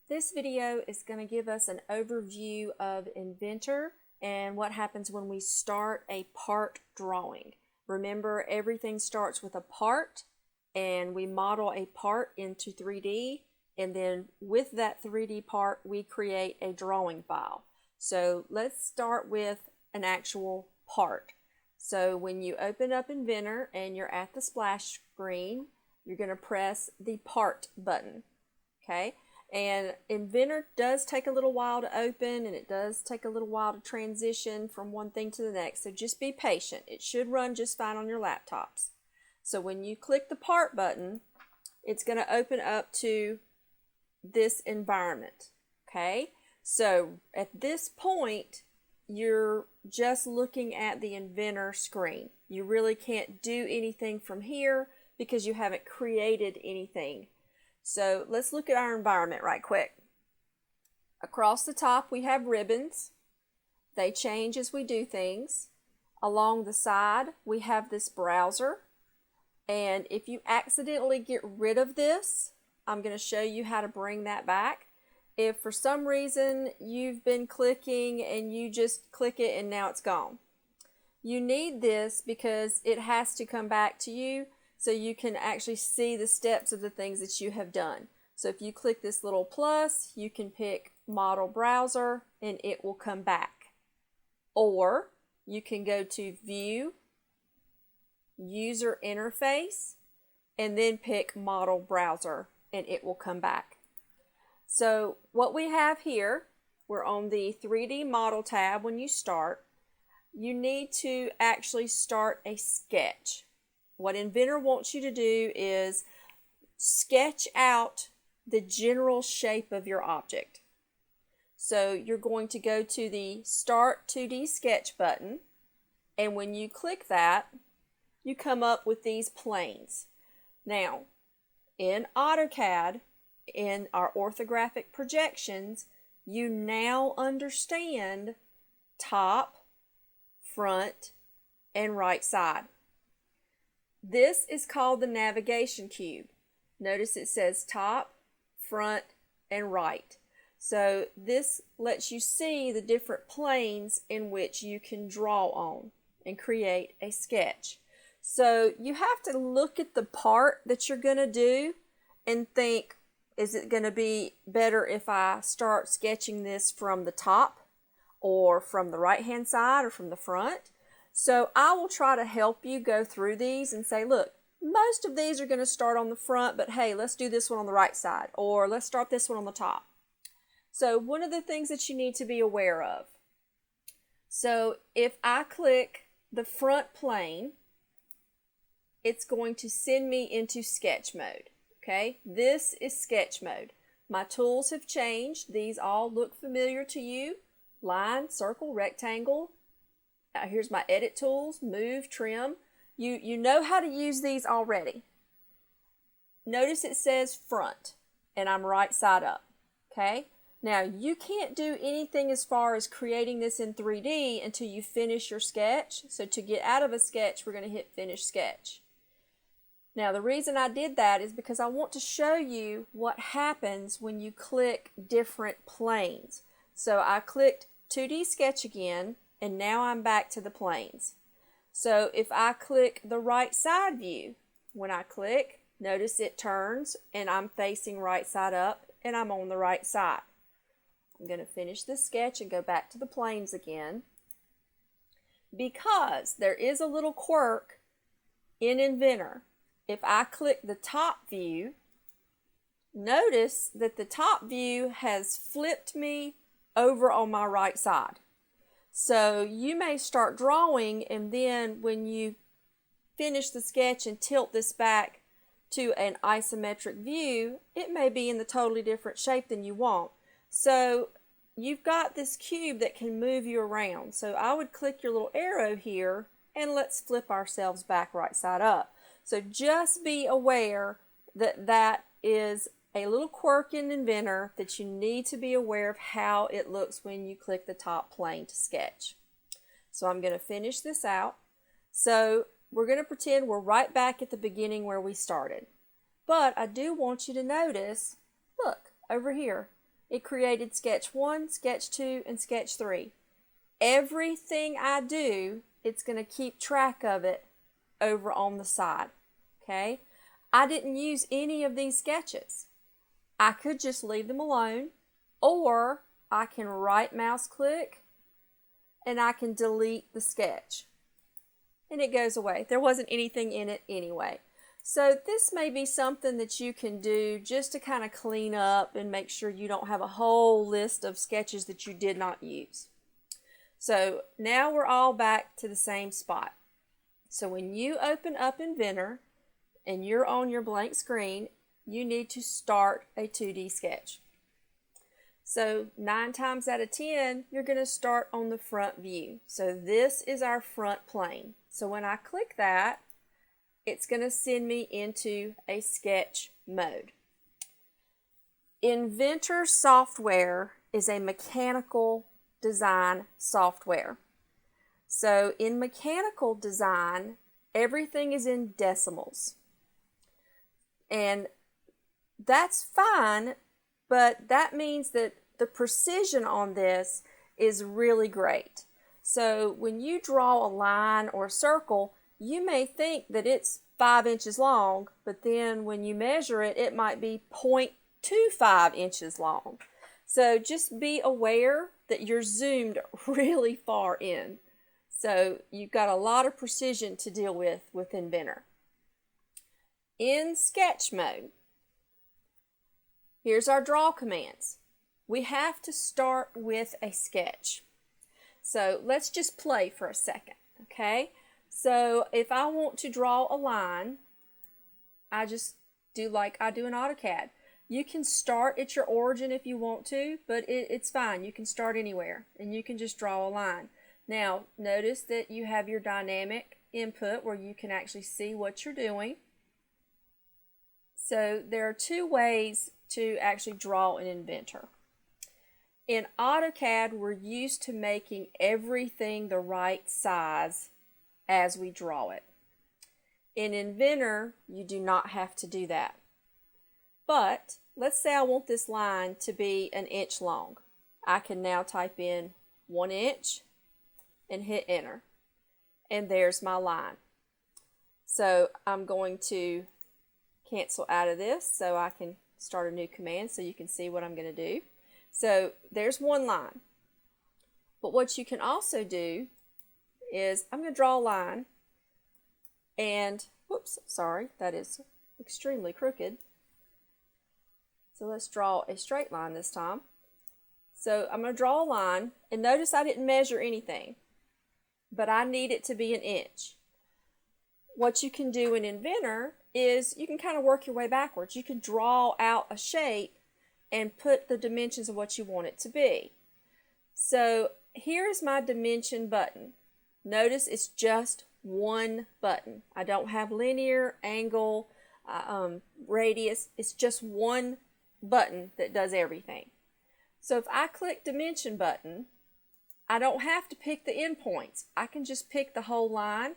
This video is going to give us an overview of Inventor and what happens when we start a part drawing. Remember, everything starts with a part and we model a part into 3D, and then with that 3D part we create a drawing file. So let's start with an actual part. So when you open up Inventor and you're at the splash screen, you're going to press the part button. Okay, and Inventor does take a little while to open, and it does take a little while to transition from one thing to the next, so just be patient. It should run just fine on your laptops. So when you click the part button, it's going to open up to this environment. Okay, so at this point you're just looking at the Inventor screen. You really can't do anything from here because you haven't created anything. So let's look at our environment right quick. Across the top we have ribbons. They change as we do things. Along the side we have this browser, and if you accidentally get rid of this, I'm going to show you how to bring that back. If for some reason you've been clicking and you just click it and now it's gone, you need this because it has to come back to you so you can actually see the steps of the things that you have done. So if you click this little plus, you can pick Model Browser and it will come back. Or you can go to View, User Interface, and then pick Model Browser and it will come back. So what we have here, we're on the 3D Model tab. When you start, you need to actually start a sketch. What Inventor wants you to do is sketch out the general shape of your object. So you're going to go to the Start 2D Sketch button, and when you click that, you come up with these planes. Now, in AutoCAD, in our orthographic projections, you now understand top, front, and right side. This is called the navigation cube. Notice it says top, front, and right. So this lets you see the different planes in which you can draw on and create a sketch. So you have to look at the part that you're going to do and think, is it going to be better if I start sketching this from the top or from the right hand side or from the front? So I will try to help you go through these and say, look, most of these are going to start on the front, but hey, let's do this one on the right side, or let's start this one on the top. So one of the things that you need to be aware of. So if I click the front plane, it's going to send me into sketch mode. Okay, this is sketch mode. My tools have changed. These all look familiar to you. Line, circle, rectangle. Here's my edit tools, move, trim. You know how to use these already. Notice it says front, and I'm right side up. Okay, now you can't do anything as far as creating this in 3D until you finish your sketch. So to get out of a sketch, we're going to hit Finish Sketch. Now the reason I did that is because I want to show you what happens when you click different planes. So I clicked 2D Sketch again, and now I'm back to the planes. So if I click the right side view, when I click, notice it turns and I'm facing right side up and I'm on the right side. I'm going to finish this sketch and go back to the planes again, because there is a little quirk in Inventor. If I click the top view, notice that the top view has flipped me over on my right side. So you may start drawing, and then when you finish the sketch and tilt this back to an isometric view, it may be in the totally different shape than you want. So you've got this cube that can move you around. So I would click your little arrow here, and let's flip ourselves back right side up. So just be aware that that is a little quirk in Inventor that you need to be aware of how it looks when you click the top plane to sketch. So I'm going to finish this out. So we're going to pretend we're right back at the beginning where we started. But I do want you to notice, look, over here, It created sketch 1, sketch 2, and sketch 3. Everything I do, it's going to keep track of it over on the side. Okay? I didn't use any of these sketches. I could just leave them alone, or I can right mouse click and I can delete the sketch. And it goes away. There wasn't anything in it anyway. So this may be something that you can do just to kind of clean up and make sure you don't have a whole list of sketches that you did not use. So now we're all back to the same spot. So when you open up Inventor and you're on your blank screen, you need to start a 2D sketch. So 9 times out of 10, you're going to start on the front view. So this is our front plane. So when I click that, it's going to send me into a sketch mode. Inventor software is a mechanical design software. So in mechanical design, everything is in decimals. And that's fine, but that means that the precision on this is really great. So when you draw a line or a circle, you may think that it's 5 inches long, but then when you measure it, it might be 0.25 inches long. So just be aware that you're zoomed really far in. So you've got a lot of precision to deal with Inventor. In sketch mode, here's our draw commands. We have to start with a sketch. So let's just play for a second, okay? So if I want to draw a line, I just do like I do in AutoCAD. You can start at your origin if you want to, but it's fine. You can start anywhere, and you can just draw a line. Now, notice that you have your dynamic input where you can actually see what you're doing. So there are 2 ways to actually draw an Inventor. In AutoCAD, we're used to making everything the right size as we draw it. In Inventor, you do not have to do that. But let's say I want this line to be 1 inch long. I can now type in 1 inch and hit enter. And there's my line. So I'm going to cancel out of this so I can start a new command so you can see what I'm going to do. So there's one line. But what you can also do is I'm going to draw a line and, whoops, sorry, that is extremely crooked. So let's draw a straight line this time. So I'm going to draw a line, and notice I didn't measure anything, but I need it to be 1 inch. What you can do in Inventor is you can kind of work your way backwards. You can draw out a shape and put the dimensions of what you want it to be. So here is my dimension button. Notice it's just one button. I don't have linear, angle, radius. It's just one button that does everything. So if I click dimension button, I don't have to pick the endpoints. I can just pick the whole line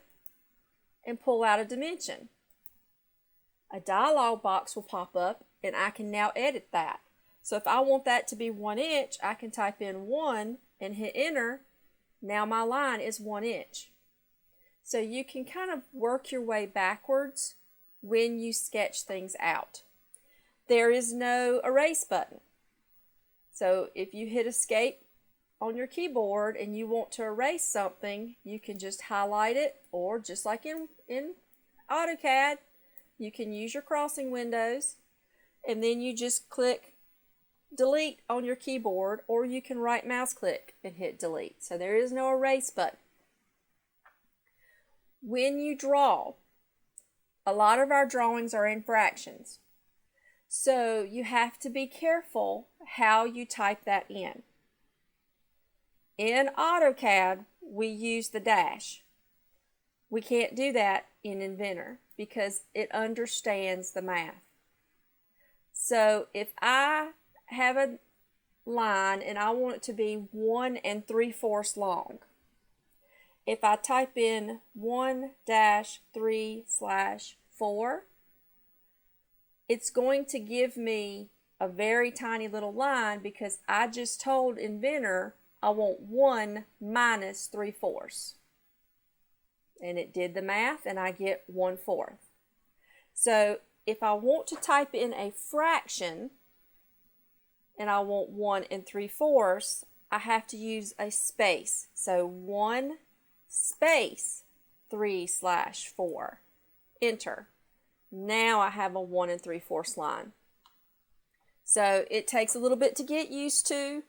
and pull out a dimension. A dialog box will pop up and I can now edit that. So if I want that to be 1 inch, I can type in 1 and hit enter. Now my line is 1 inch. So you can kind of work your way backwards when you sketch things out. There is no erase button. So if you hit escape on your keyboard and you want to erase something, you can just highlight it, or just like in AutoCAD, you can use your crossing windows and then you just click delete on your keyboard, or you can right mouse click and hit delete. So there is no erase button. When you draw, a lot of our drawings are in fractions. So you have to be careful how you type that in. In AutoCAD, we use the dash. We can't do that in Inventor because it understands the math. So if I have a line and I want it to be 1 3/4 long, if I type in 1-3/4, it's going to give me a very tiny little line because I just told Inventor I want 1 minus 3/4. And it did the math and I get 1/4. So if I want to type in a fraction and I want 1 3/4, I have to use a space. So 1 space 3/4. Enter. Now I have a 1 3/4 line. So it takes a little bit to get used to.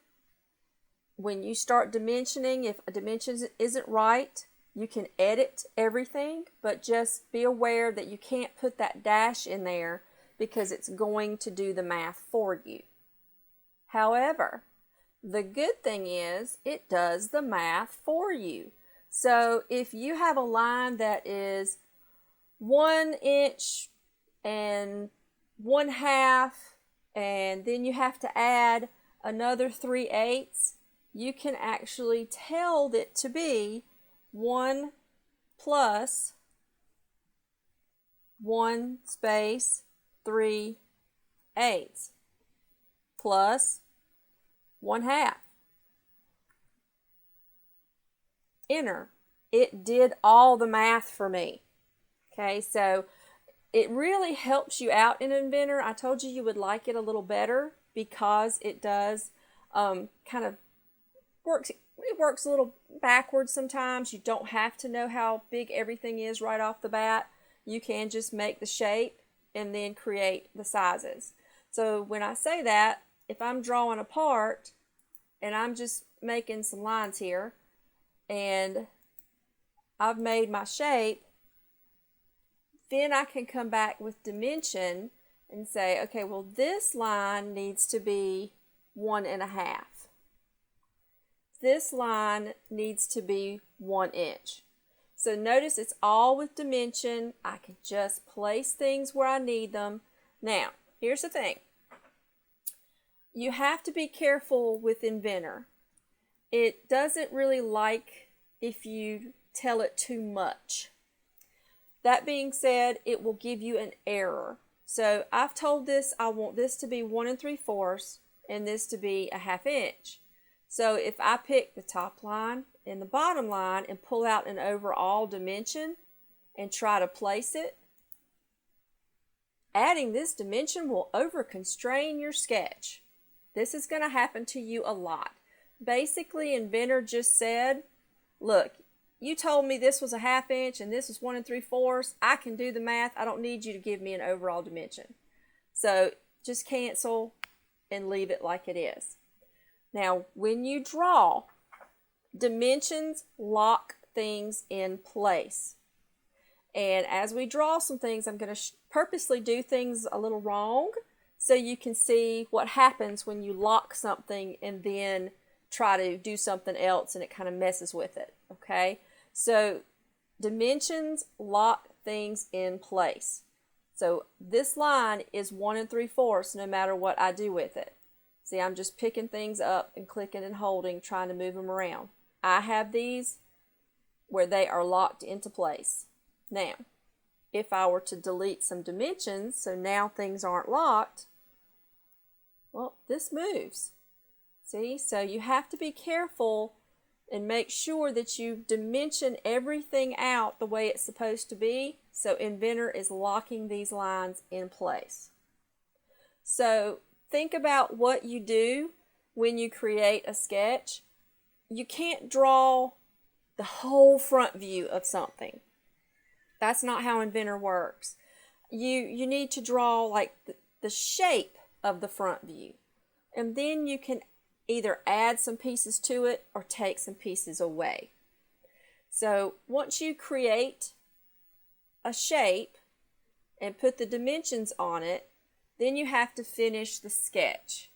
When you start dimensioning, if a dimension isn't right, you can edit everything, but just be aware that you can't put that dash in there because it's going to do the math for you. However, the good thing is it does the math for you. So if you have a line that is 1 inch and 1/2, and then you have to add another 3/8, you can actually tell it to be 1 plus 1 space 3/8 plus 1/2. Enter. It did all the math for me. Okay, so it really helps you out in Inventor. I told you you would like it a little better because it does kind of it works a little backwards sometimes. You don't have to know how big everything is right off the bat. You can just make the shape and then create the sizes. So when I say that, if I'm drawing a part and I'm just making some lines here and I've made my shape, then I can come back with dimension and say, okay, well, this line needs to be 1 1/2. This line needs to be 1 inch. So notice it's all with dimension. I can just place things where I need them. Now, here's the thing. You have to be careful with Inventor. It doesn't really like if you tell it too much. That being said, it will give you an error. So I've told this I want this to be 1 3/4 and this to be a 1/2 inch. So if I pick the top line and the bottom line and pull out an overall dimension and try to place it, adding this dimension will over-constrain your sketch. This is going to happen to you a lot. Basically, Inventor just said, look, you told me this was a 1/2 inch and this is 1 3/4. I can do the math. I don't need you to give me an overall dimension. So just cancel and leave it like it is. Now, when you draw, dimensions lock things in place. And as we draw some things, I'm going to purposely do things a little wrong so you can see what happens when you lock something and then try to do something else and it kind of messes with it, okay? So dimensions lock things in place. So this line is 1 3/4 no matter what I do with it. See, I'm just picking things up and clicking and holding, trying to move them around. I have these where they are locked into place. Now, if I were to delete some dimensions, so now things aren't locked, well, this moves. See, so you have to be careful and make sure that you dimension everything out the way it's supposed to be, so Inventor is locking these lines in place. So think about what you do when you create a sketch. You can't draw the whole front view of something. That's not how Inventor works. You need to draw like the shape of the front view. And then you can either add some pieces to it or take some pieces away. So once you create a shape and put the dimensions on it, then you have to finish the sketch.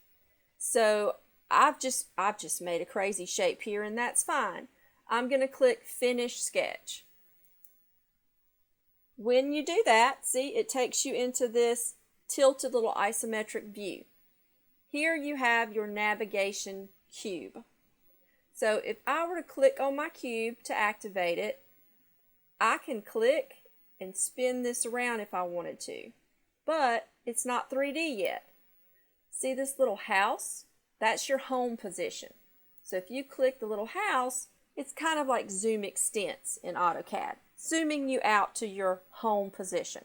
So I've just made a crazy shape here, and that's fine. I'm going to click Finish Sketch. When you do that, see, it takes you into this tilted little isometric view. Here you have your navigation cube. So if I were to click on my cube to activate it, I can click and spin this around if I wanted to. But it's not 3D yet. See this little house? That's your home position. So if you click the little house, it's kind of like zoom extents in AutoCAD, zooming you out to your home position.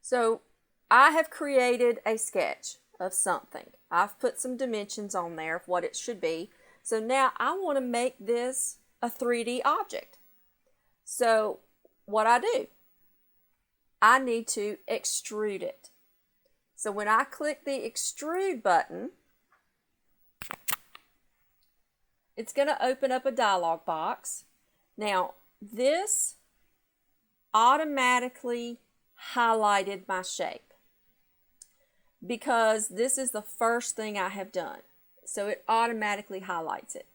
So I have created a sketch of something. I've put some dimensions on there of what it should be. So now I want to make this a 3D object. So what I do, I need to extrude it. So when I click the extrude button, it's going to open up a dialog box. Now, this automatically highlighted my shape because this is the first thing I have done. So it automatically highlights it.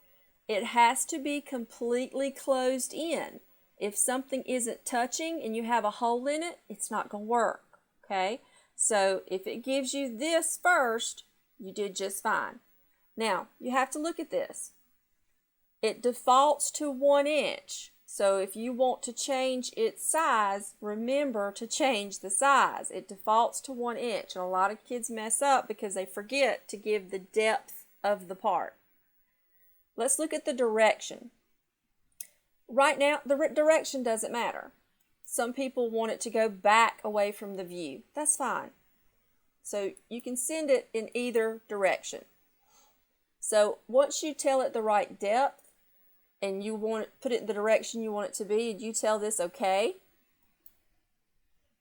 It has to be completely closed in. If something isn't touching and you have a hole in it, it's not going to work. Okay? So if it gives you this first, you did just fine. Now, you have to look at this. It defaults to 1 inch. So if you want to change its size, remember to change the size. It defaults to 1 inch. And a lot of kids mess up because they forget to give the depth of the part. Let's look at the direction. Right now, the direction doesn't matter. Some people want it to go back away from the view. That's fine. So you can send it in either direction. So once you tell it the right depth and you want to put it in the direction you want it to be, and you tell this okay,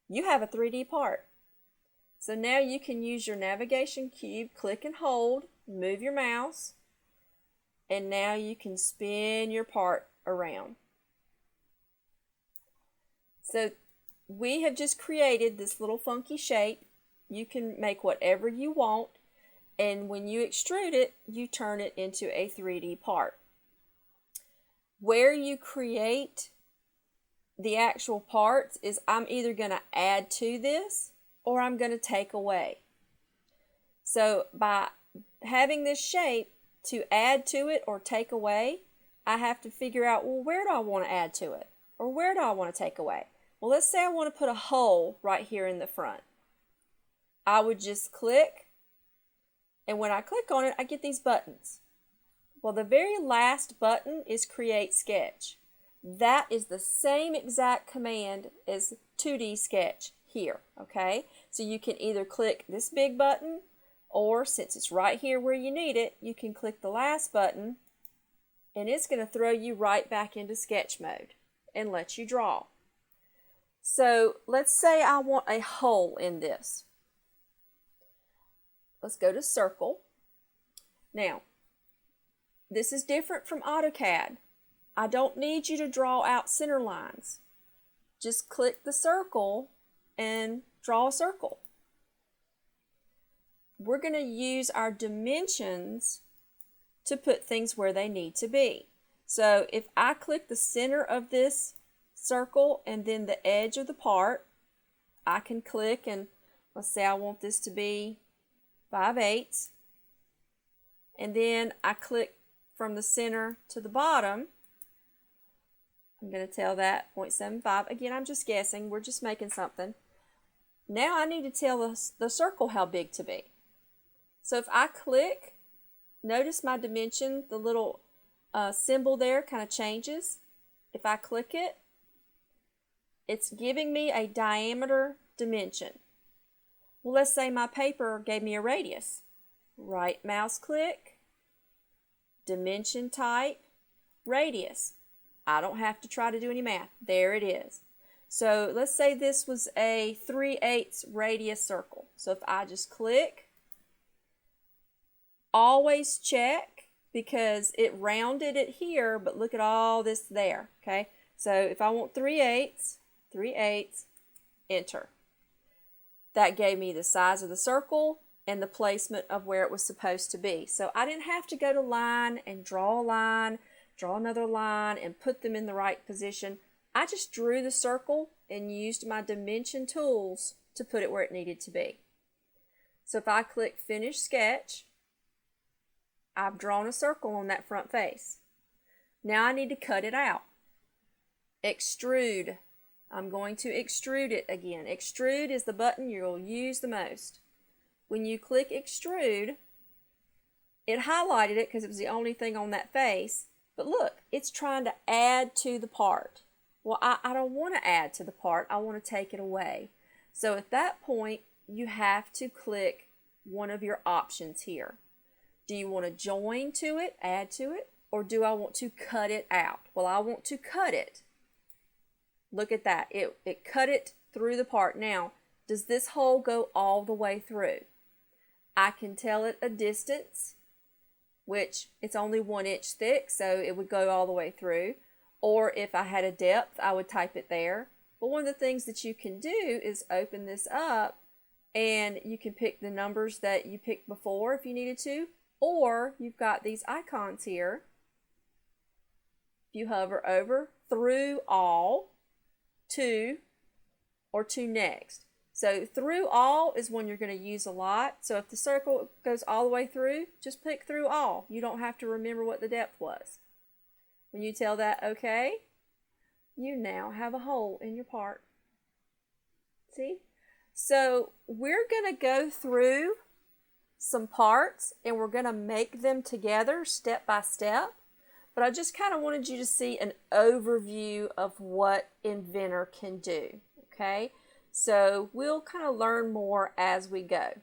you have a 3D part. So now you can use your navigation cube, click and hold, move your mouse, and now you can spin your part around. So we have just created this little funky shape. You can make whatever you want, and when you extrude it, you turn it into a 3D part. Where you create the actual parts is I'm either going to add to this or I'm going to take away. So by having this shape, to add to it or take away, I have to figure out, well, where do I want to add to it? Or where do I want to take away? Well, let's say I want to put a hole right here in the front. I would just click, and when I click on it, I get these buttons. Well, the very last button is Create Sketch. That is the same exact command as 2D Sketch here, okay? So you can either click this big button, or since it's right here where you need it, you can click the last button, and it's going to throw you right back into sketch mode and let you draw. So let's say I want a hole in this. Let's go to Circle. Now, this is different from AutoCAD. I don't need you to draw out center lines. Just click the circle and draw a circle. We're going to use our dimensions to put things where they need to be. So if I click the center of this circle and then the edge of the part, I can click and let's say I want this to be 5/8, and then I click from the center to the bottom. I'm going to tell that 0.75. Again, I'm just guessing. We're just making something. Now I need to tell the circle how big to be. So if I click, notice my dimension, the little symbol there kind of changes. If I click it, it's giving me a diameter dimension. Well, let's say my paper gave me a radius. Right mouse click, dimension type, radius. I don't have to try to do any math. There it is. So let's say this was a 3/8 radius circle. So if I just click, always check because it rounded it here, but look at all this there, okay? So if I want 3/8, enter. That gave me the size of the circle and the placement of where it was supposed to be. So I didn't have to go to line and draw a line, draw another line, and put them in the right position. I just drew the circle and used my dimension tools to put it where it needed to be. So if I click Finish Sketch, I've drawn a circle on that front face. Now I need to cut it out. Extrude. I'm going to extrude it again. Extrude is the button you'll use the most. when you click extrude, it highlighted it because it was the only thing on that face. But look, it's trying to add to the part. Well, I don't want to add to the part. I want to take it away. So at that point, you have to click one of your options here. Do you want to join to it, add to it, or do I want to cut it out? Well, I want to cut it. Look at that. It cut it through the part. Now, does this hole go all the way through? I can tell it a distance, which it's only 1 inch thick, so it would go all the way through. Or if I had a depth, I would type it there. But one of the things that you can do is open this up and you can pick the numbers that you picked before if you needed to, or you've got these icons here. If you hover over through all, to, or to next. So through all is one you're going to use a lot. So if the circle goes all the way through, just pick through all. You don't have to remember what the depth was. When you tell that okay, you now have a hole in your part. See? So we're going to go through some parts and we're going to make them together step by step. But I just kind of wanted you to see an overview of what Inventor can do. Okay? So we'll kind of learn more as we go.